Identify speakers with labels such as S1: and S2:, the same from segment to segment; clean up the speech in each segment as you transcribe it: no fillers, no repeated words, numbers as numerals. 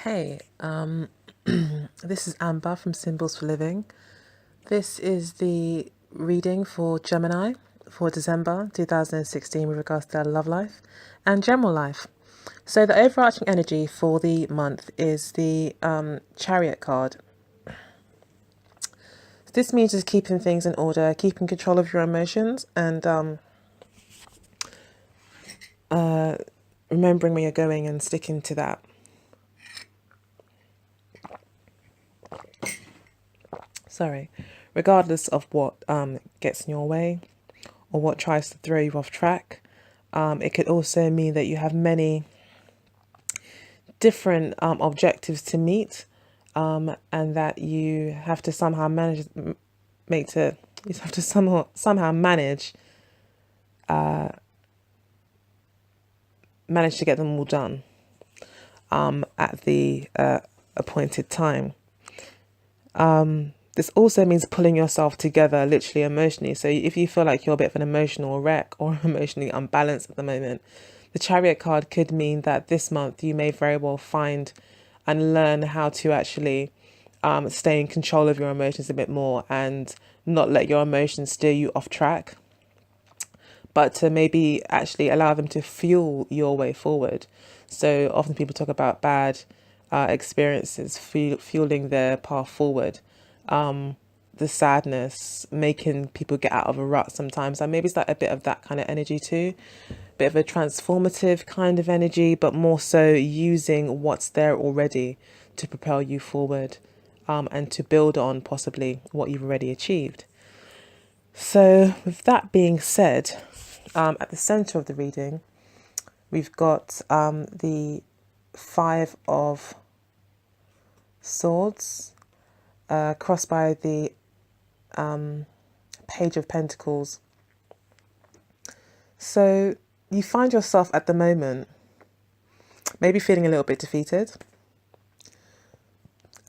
S1: Hey, this is Amber from Symbols for Living. This is the reading for Gemini for December 2016 with regards to their love life and general life. So the overarching energy for the month is the Chariot card. This means just keeping things in order, keeping control of your emotions, and remembering where you're going and sticking to that. Sorry, regardless of what gets in your way or what tries to throw you off track. It could also mean that you have many different objectives to meet, and that you have to somehow you have to somehow manage to get them all done at the appointed time. This also means pulling yourself together, literally emotionally. So if you feel like you're a bit of an emotional wreck or emotionally unbalanced at the moment, the Chariot card could mean that this month you may very well find and learn how to actually stay in control of your emotions a bit more and not let your emotions steer you off track, but to maybe actually allow them to fuel your way forward. So often people talk about bad experiences fueling their path forward. The sadness making people get out of a rut sometimes, and maybe it's like a bit of that kind of energy too, bit of a transformative kind of energy, but more so using what's there already to propel you forward, and to build on possibly what you've already achieved. So with that being said, at the center of the reading we've got the Five of Swords, crossed by the Page of Pentacles. So you find yourself at the moment maybe feeling a little bit defeated.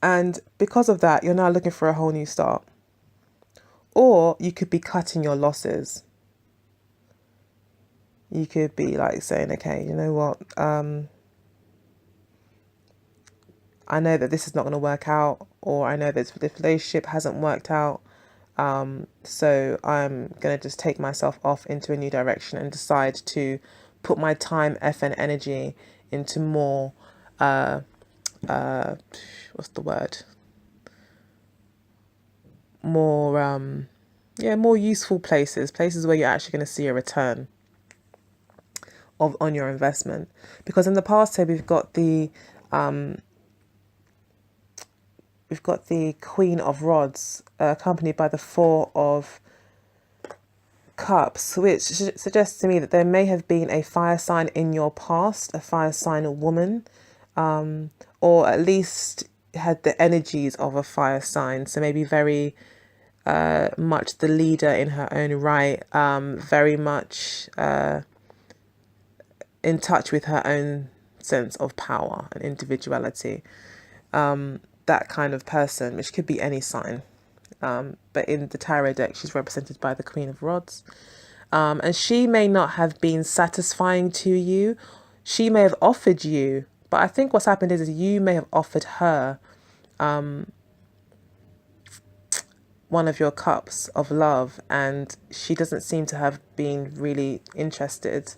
S1: And because of that, you're now looking for a whole new start. Or you could be cutting your losses. You could be like saying, okay, you know what? I know that this is not going to work out, or I know that this relationship hasn't worked out. So I'm going to just take myself off into a new direction and decide to put my time, effort, and energy into more, what's the word? More useful places where you're actually going to see a return on your investment. Because in the past here we've got the Queen of Rods, accompanied by the Four of Cups, which suggests to me that there may have been a fire sign in your past, a fire sign woman, or at least had the energies of a fire sign. So maybe very much the leader in her own right, very much in touch with her own sense of power and individuality. That kind of person, which could be any sign. But in the tarot deck, she's represented by the Queen of Rods. And she may not have been satisfying to you. She may have offered you, but I think what's happened is you may have offered her one of your cups of love, and she doesn't seem to have been really interested.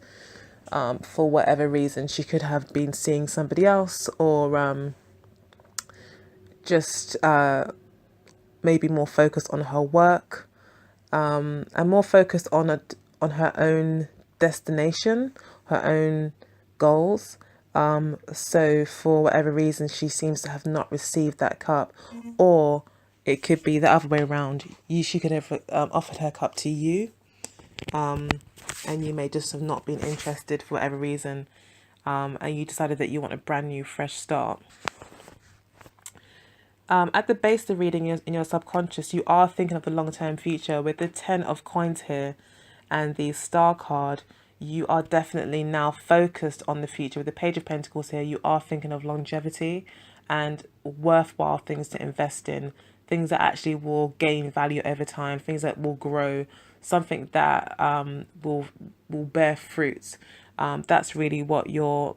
S1: For whatever reason, she could have been seeing somebody else, or just maybe more focused on her work, and more focused on her own destination, her own goals. So for whatever reason, she seems to have not received that cup, or it could be the other way around. She could have offered her cup to you, and you may just have not been interested for whatever reason, and you decided that you want a brand new, fresh start. At the base of the reading, in your subconscious, you are thinking of the long-term future. With the 10 of coins here and the star card, you are definitely now focused on the future. With the Page of Pentacles here, you are thinking of longevity and worthwhile things to invest in, things that actually will gain value over time, things that will grow, something that will bear fruits. That's really what you're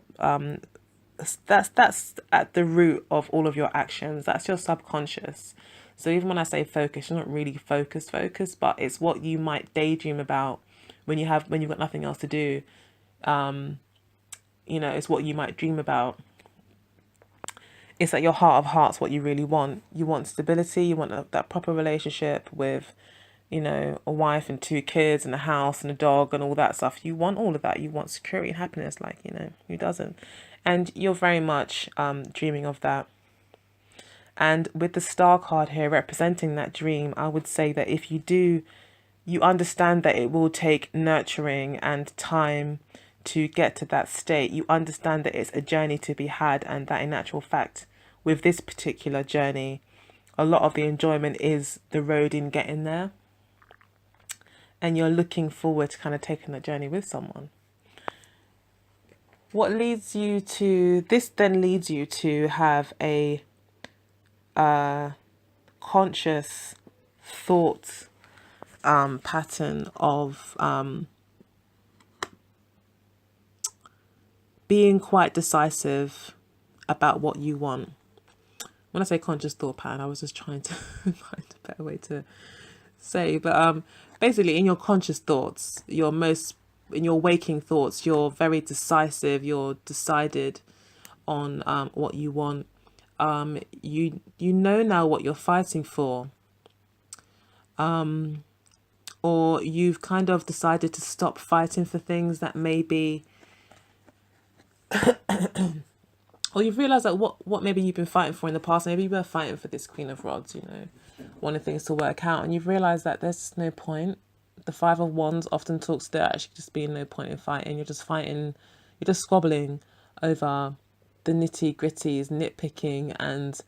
S1: that's at the root of all of your actions. That's your subconscious. So even when I say focus, you're not really focus, but it's what you might daydream about when you've got nothing else to do. It's what you might dream about. It's like your heart of hearts, what you really want. You want stability. You want that proper relationship with, a wife and 2 kids and a house and a dog and all that stuff. You want all of that. You want security and happiness. Like, who doesn't? And you're very much dreaming of that. And with the star card here representing that dream, I would say that if you do, you understand that it will take nurturing and time to get to that state. You understand that it's a journey to be had, and that in actual fact, with this particular journey, a lot of the enjoyment is the road in getting there. And you're looking forward to kind of taking that journey with someone. What leads you to this then leads you to have a conscious thought pattern of being quite decisive about what you want. When I say conscious thought pattern, I was just trying to find a better way to say, but basically in your conscious thoughts, in your waking thoughts, you're very decisive, you're decided on what you want. You know now what you're fighting for, or you've kind of decided to stop fighting for things that maybe or you've realized that what maybe you've been fighting for in the past. Maybe you were fighting for this Queen of Rods, wanting things to work out, and you've realized that there's no point. The Five of Wands often talks to actually just being no point in fighting. You're just squabbling over the nitty gritties, nitpicking, and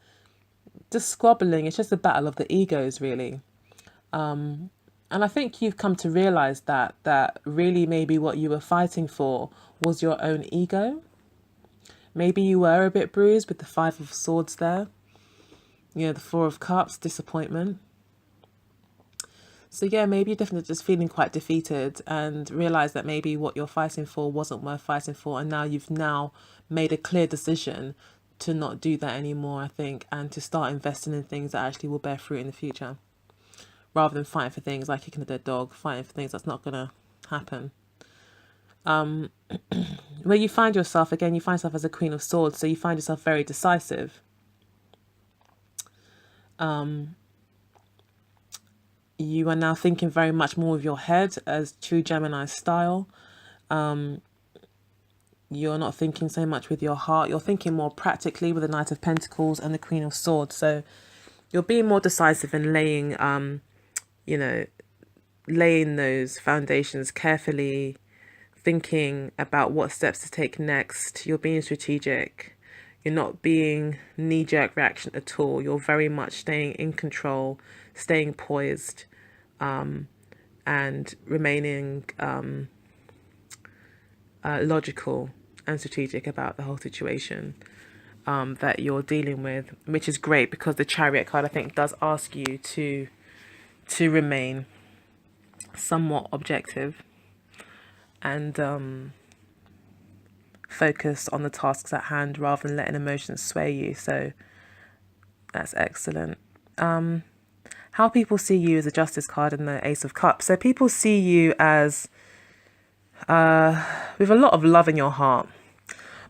S1: just squabbling. It's just a battle of the egos, really. And I think you've come to realize that really maybe what you were fighting for was your own ego. Maybe you were a bit bruised with the Five of Swords there. The Four of Cups, disappointment. So yeah, maybe you're definitely just feeling quite defeated and realize that maybe what you're fighting for wasn't worth fighting for. And now you've made a clear decision to not do that anymore, I think, and to start investing in things that actually will bear fruit in the future. Rather than fighting for things like kicking a dead dog, fighting for things that's not going to happen. Where you find yourself, again, you find yourself as a Queen of Swords, so you find yourself very decisive. You are now thinking very much more with your head, as true Gemini style. You're not thinking so much with your heart. You're thinking more practically with the Knight of Pentacles and the Queen of Swords. So you're being more decisive and laying those foundations carefully, thinking about what steps to take next. You're being strategic. You're not being knee-jerk reaction at all. You're very much staying in control, staying poised, and remaining logical and strategic about the whole situation that you're dealing with, which is great because the Chariot card, I think, does ask you to remain somewhat objective and focus on the tasks at hand rather than letting emotions sway you. So that's excellent. How people see you is a Justice card and the Ace of Cups. So people see you as with a lot of love in your heart,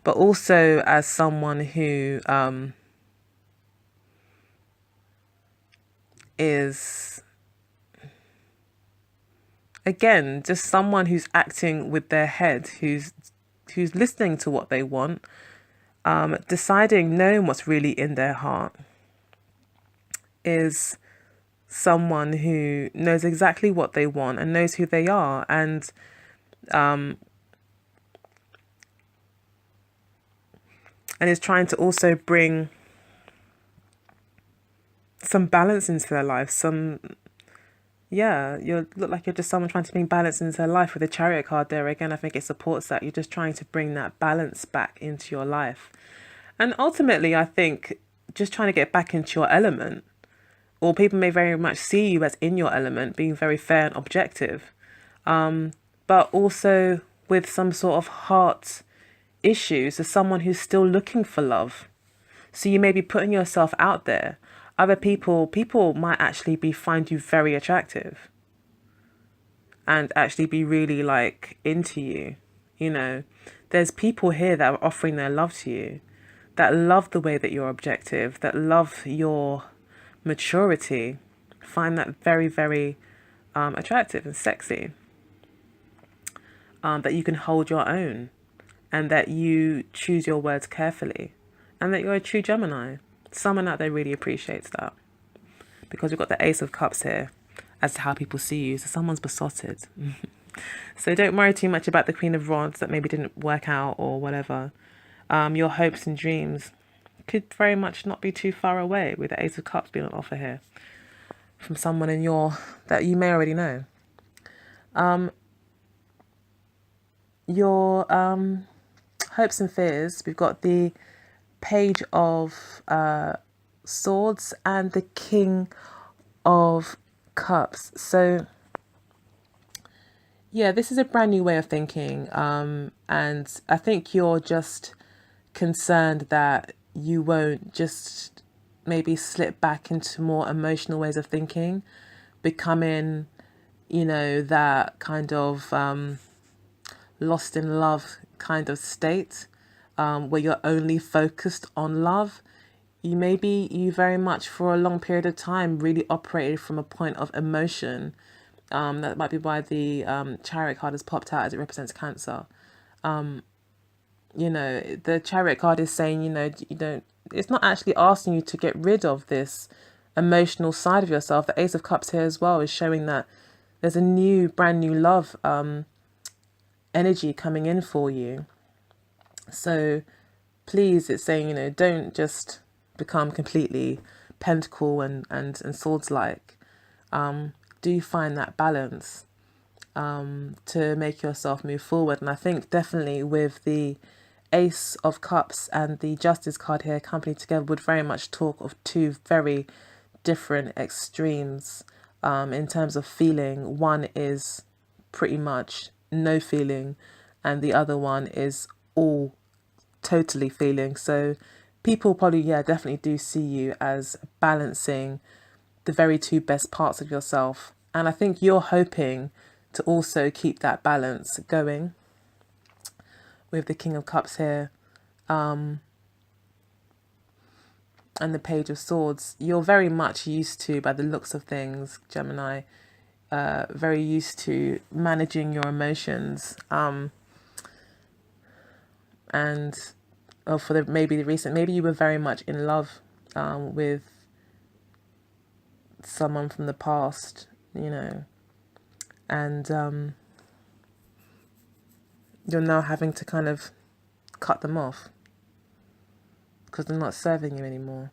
S1: but also as someone who is, again, just someone who's acting with their head, who's listening to what they want, deciding, knowing what's really in their heart, is someone who knows exactly what they want and knows who they are, and is trying to also bring some balance into their life. You look like you're just someone trying to bring balance into their life. With the Chariot card there, again, I think it supports that. You're just trying to bring that balance back into your life. And ultimately, I think just trying to get back into your element, or people may very much see you as in your element, being very fair and objective, but also with some sort of heart issues as someone who's still looking for love. So you may be putting yourself out there. Other people might actually find you very attractive and actually be really like into you. You know, there's people here that are offering their love to you, that love the way that you're objective, that love your maturity, find that very, very attractive and sexy, that you can hold your own and that you choose your words carefully and that you're a true Gemini. Someone out there really appreciates that, because we've got the Ace of Cups here as to how people see you. So someone's besotted. So don't worry too much about the Queen of Rods that maybe didn't work out or whatever. Your hopes and dreams could very much not be too far away with the Ace of Cups being on offer here from someone that you may already know. Your hopes and fears, we've got the Page of Swords and the King of Cups. So yeah, this is a brand new way of thinking, and I think you're just concerned that you won't just maybe slip back into more emotional ways of thinking, becoming, that kind of lost in love kind of state, where you're only focused on love. You very much for a long period of time really operated from a point of emotion. That might be why the Chariot card has popped out, as it represents Cancer. The Chariot card is saying, it's not actually asking you to get rid of this emotional side of yourself. The Ace of Cups here as well is showing that there's a brand new love energy coming in for you. So please, it's saying, don't just become completely pentacle and swords like. Do find that balance to make yourself move forward. And I think definitely with the Ace of Cups and the Justice card here accompanied together would very much talk of two very different extremes in terms of feeling. One is pretty much no feeling and the other one is all totally feeling. So people probably, definitely do see you as balancing the very two best parts of yourself. And I think you're hoping to also keep that balance going with the King of Cups here and the Page of Swords. You're very much used to, by the looks of things, Gemini, very used to managing your emotions. Maybe you were very much in love with someone from the past, and you're now having to kind of cut them off because they're not serving you anymore.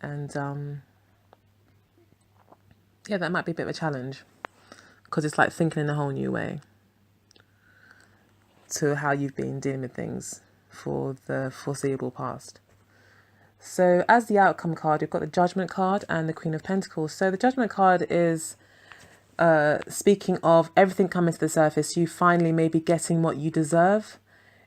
S1: And that might be a bit of a challenge because it's like thinking in a whole new way to how you've been dealing with things for the foreseeable past. So as the outcome card, you've got the Judgment card and the Queen of Pentacles. So the Judgment card is speaking of everything coming to the surface, you finally may be getting what you deserve.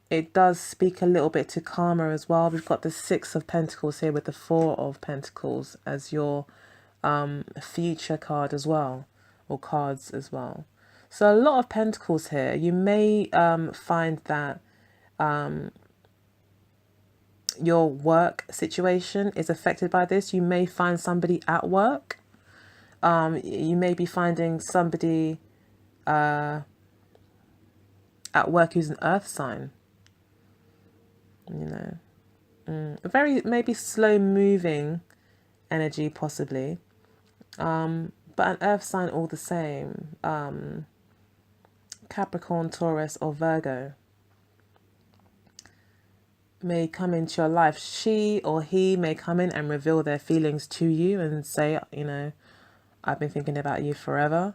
S1: It does speak a little bit to karma as well. We've got the Six of Pentacles here with the Four of Pentacles as your future card as well, or cards as well. So a lot of Pentacles here. You may find that your work situation is affected by this. You may find somebody at work. You may be finding somebody at work who's an earth sign. A very maybe slow moving energy possibly. But an earth sign all the same. Capricorn, Taurus or Virgo may come into your life. She or he may come in and reveal their feelings to you and say, I've been thinking about you forever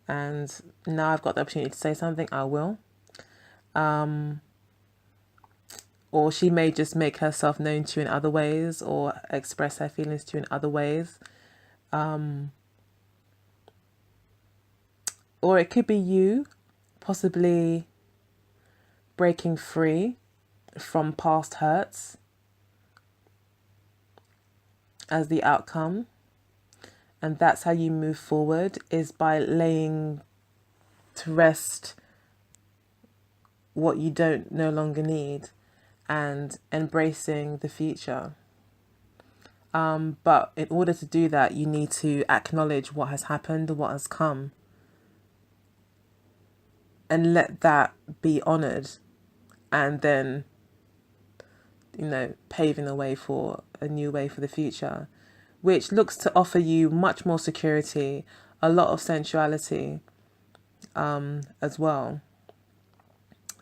S1: and now I've got the opportunity to say something, I will. Or she may just make herself known to you in other ways or express her feelings to you in other ways. Or it could be you possibly breaking free from past hurts as the outcome. And that's how you move forward, is by laying to rest what you don't no longer need and embracing the future. But in order to do that, you need to acknowledge what has happened, what has come, and let that be honored, and then, paving the way for a new way for the future, which looks to offer you much more security, a lot of sensuality, as well,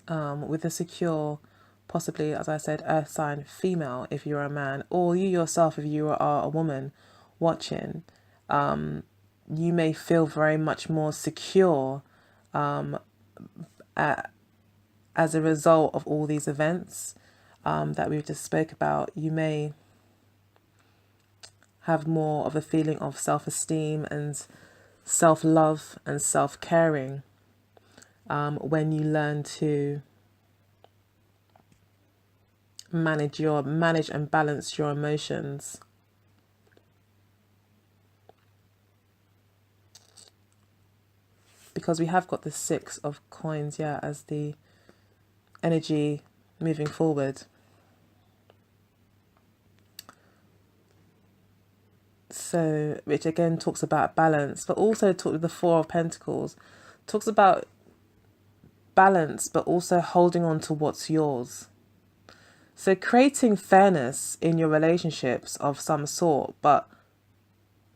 S1: with a secure, possibly, as I said, earth sign female if you're a man, or you yourself if you are a woman watching. You may feel very much more secure as a result of all these events that we've just spoke about. You may have more of a feeling of self-esteem and self-love and self-caring when you learn to manage and balance your emotions. Because we have got the 6 of coins, as the energy moving forward. So, which again talks about balance, but also the 4 of Pentacles talks about balance, but also holding on to what's yours. So creating fairness in your relationships of some sort, but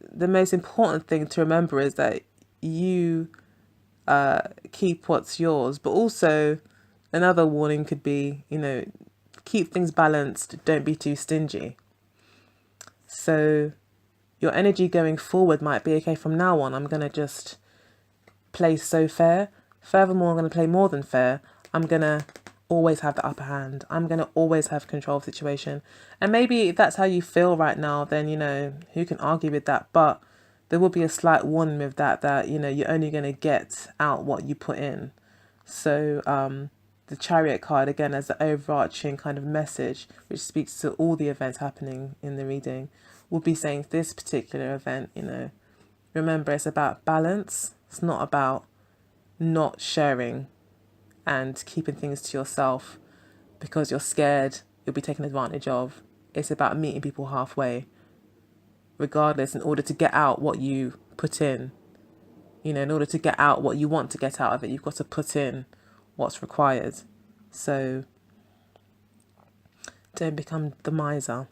S1: the most important thing to remember is that you keep what's yours. But also another warning could be, keep things balanced, don't be too stingy. So your energy going forward might be, okay, from now on, I'm going to just play so fair. Furthermore, I'm going to play more than fair. I'm going to always have the upper hand. I'm going to always have control of the situation. And maybe if that's how you feel right now, then, who can argue with that? But there will be a slight warning with that, you're only going to get out what you put in. So the Chariot card, again, as the overarching kind of message, which speaks to all the events happening in the reading, would be saying this particular event, remember, it's about balance. It's not about not sharing and keeping things to yourself because you're scared you'll be taken advantage of. It's about meeting people halfway, regardless, in order to get out what you put in. In order to get out what you want to get out of it, you've got to put in what's required. So don't become the miser.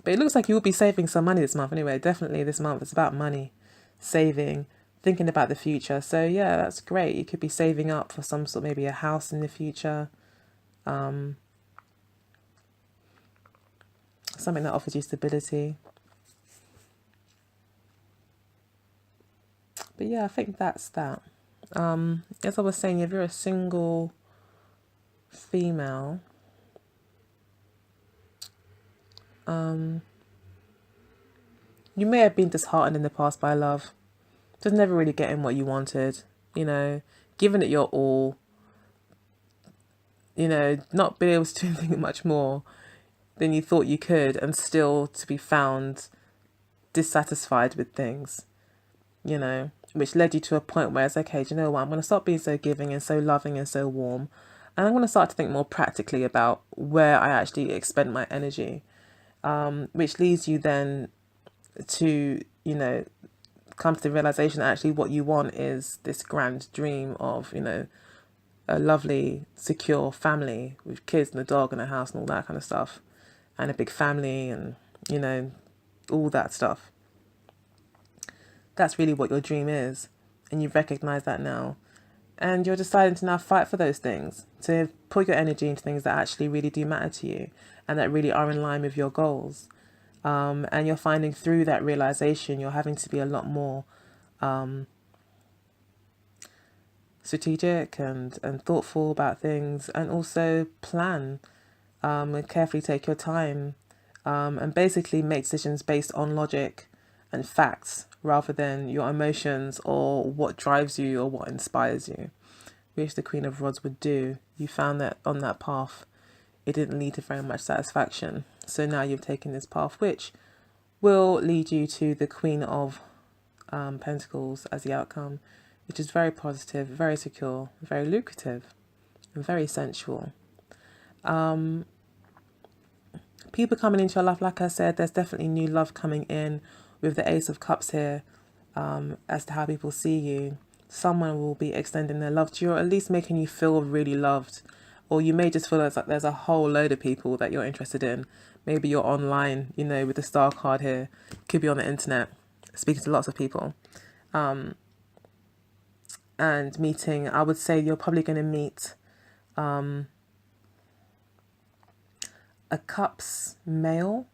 S1: But it looks like you will be saving some money this month anyway. Definitely this month it's about money, saving, thinking about the future. So that's great. You could be saving up for some sort, maybe a house in the future. Something that offers you stability. But I think that's that. As I was saying, if you're a single female, you may have been disheartened in the past by love, just never really getting what you wanted, giving it your all, not being able to do anything much more than you thought you could, and still to be found dissatisfied with things, which led you to a point where it's, okay, do you know what, I'm going to stop being so giving and so loving and so warm, and I'm going to start to think more practically about where I actually expend my energy, which leads you then to, come to the realization that actually what you want is this grand dream of, a lovely, secure family with kids and a dog and a house and all that kind of stuff, and a big family and, all that stuff. That's really what your dream is, and you recognize that now. And you're deciding to now fight for those things, to put your energy into things that actually really do matter to you and that really are in line with your goals. And you're finding through that realization, you're having to be a lot more strategic and thoughtful about things, and also plan and carefully take your time and basically make decisions based on logic and facts rather than your emotions or what drives you or what inspires you. which the Queen of Rods would do, you found that on that path, it didn't lead to very much satisfaction. So now you've taken this path, which will lead you to the Queen of Pentacles as the outcome, which is very positive, very secure, very lucrative, and very sensual. People coming into your life, like I said, there's definitely new love coming in with the Ace of Cups here. As to how people see you, someone will be extending their love to you, or at least making you feel really loved. Or you may just feel like there's a whole load of people that you're interested in. Maybe you're online, you know, with the star card here. Could be on the internet, speaking to lots of people. And meeting, I would say you're probably going to meet a Cups male.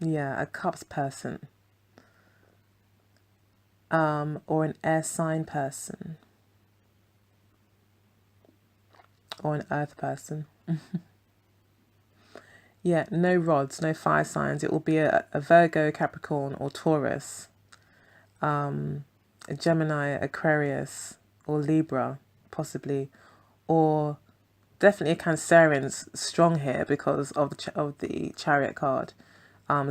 S1: Yeah, a Cups person. Or an air sign person. Or an earth person. Yeah, no rods, no fire signs. It will be a Virgo, Capricorn, or Taurus. A Gemini, Aquarius, or Libra, possibly. Or definitely a Cancerian's strong here because of the Chariot card.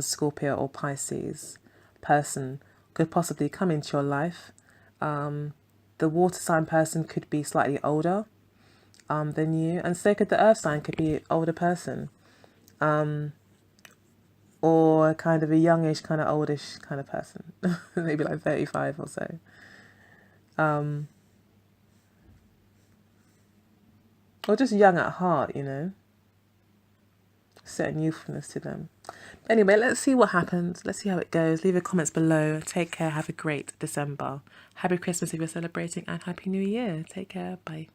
S1: Scorpio or Pisces person could possibly come into your life. The water sign person could be slightly older than you, and so could the earth sign, could be an older person, or kind of a youngish, kind of oldish kind of person, maybe like 35 or so. Or just young at heart, you know, certain youthfulness to them. Anyway, let's see what happens. Let's see how it goes. Leave your comments below. Take care. Have a great December. Happy Christmas if you're celebrating, and Happy New Year. Take care. Bye.